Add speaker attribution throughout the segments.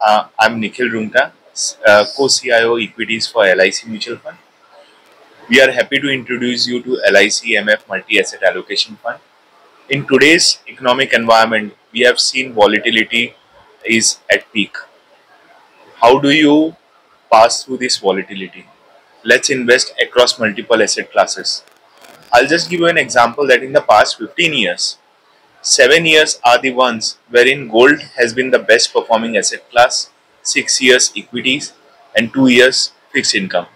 Speaker 1: I'm Nikhil Rungta, co-CIO Equities for LIC Mutual Fund. We are happy to introduce you to LIC MF Multi-Asset Allocation Fund. In today's economic environment, we have seen volatility is at peak. How do you pass through this volatility? Let's invest across multiple asset classes. I'll just give you an example that in the past 15 years, 7 years are the ones wherein gold has been the best performing asset class, 6 years equities, and 2 years fixed income.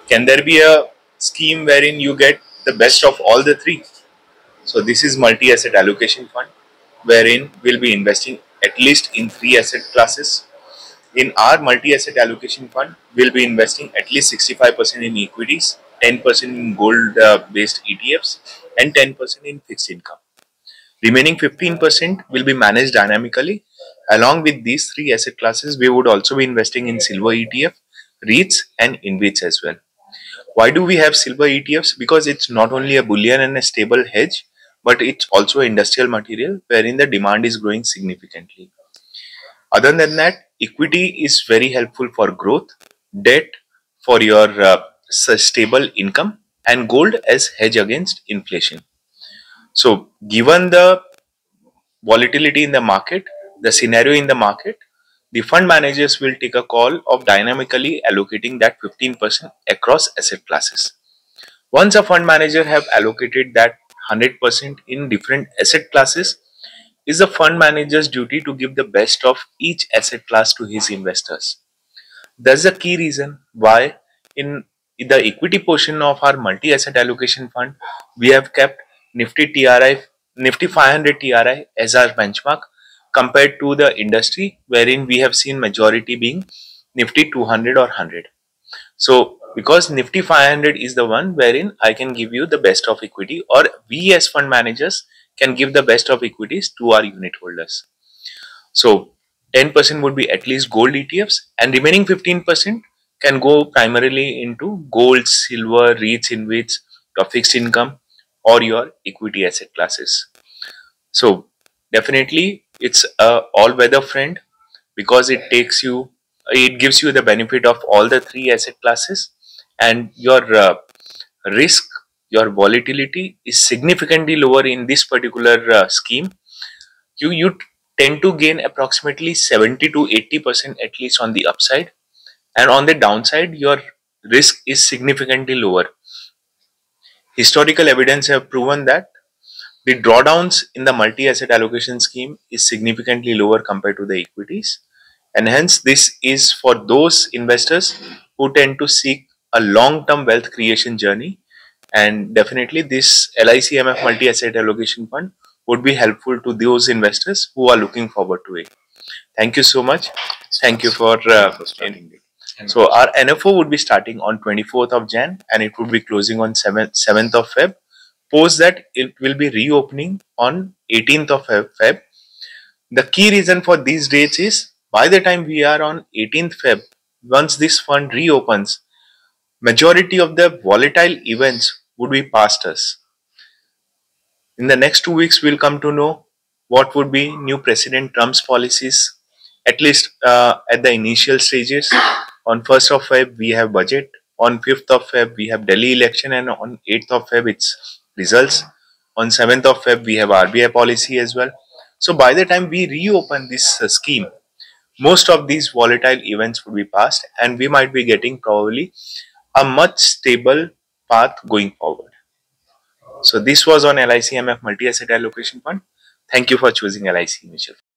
Speaker 1: Can there be a scheme wherein you get the best of all the three? So, this is multi asset allocation fund wherein we'll be investing at least in 3 asset classes. In our multi asset allocation fund, we'll be investing at least 65% in equities, 10% in gold based ETFs, and 10% in fixed income. Remaining 15% will be managed dynamically. Along with these three asset classes, we would also be investing in silver ETF, REITs, and InvITs as well. Why do we have silver ETFs? Because it's not only a bullion and a stable hedge, but it's also industrial material wherein the demand is growing significantly. Other than that, equity is very helpful for growth, debt for your stable income, and gold as hedge against inflation. So, given the volatility in the market, the scenario in the market, the fund managers will take a call of dynamically allocating that 15% across asset classes. Once a fund manager have allocated that 100% in different asset classes, is the fund manager's duty to give the best of each asset class to his investors. That's the key reason why in the equity portion of our multi-asset allocation fund, we have kept Nifty 500 TRI as our benchmark compared to the industry, wherein we have seen majority being Nifty 200 or 100. So, because Nifty 500 is the one wherein I can give you the best of equity, or we as fund managers can give the best of equities to our unit holders. So 10% would be at least gold ETFs, and remaining 15% can go primarily into gold, silver, REITs, InvITs, your fixed income, or your equity asset classes. So definitely it's a all-weather friend because it gives you the benefit of all the three asset classes, and your risk, your volatility is significantly lower in this particular scheme. You tend to gain approximately 70 to 80% at least on the upside, and on the downside your risk is significantly lower. Historical evidence have proven that the drawdowns in the multi-asset allocation scheme is significantly lower compared to the equities, and hence this is for those investors who tend to seek a long-term wealth creation journey, and definitely this LICMF multi-asset allocation fund would be helpful to those investors who are looking forward to it. Thank you so much. Thank you for starting it. So our NFO would be starting on 24th of Jan and it would be closing on 7th of Feb. Post that it will be reopening on 18th of Feb. The key reason for these dates is by the time we are on 18th Feb, once this fund reopens, majority of the volatile events would be past us. In the next 2 weeks, we'll come to know what would be new President Trump's policies, at least at the initial stages. On 1st of Feb, we have budget. On 5th of Feb, we have Delhi election, and on 8th of Feb, it's results. On 7th of Feb, we have RBI policy as well. So by the time we reopen this scheme, most of these volatile events would be past, and we might be getting probably a much stable path going forward. So this was on LICMF Multi-Asset Allocation Fund. Thank you for choosing LIC Mutual Fund.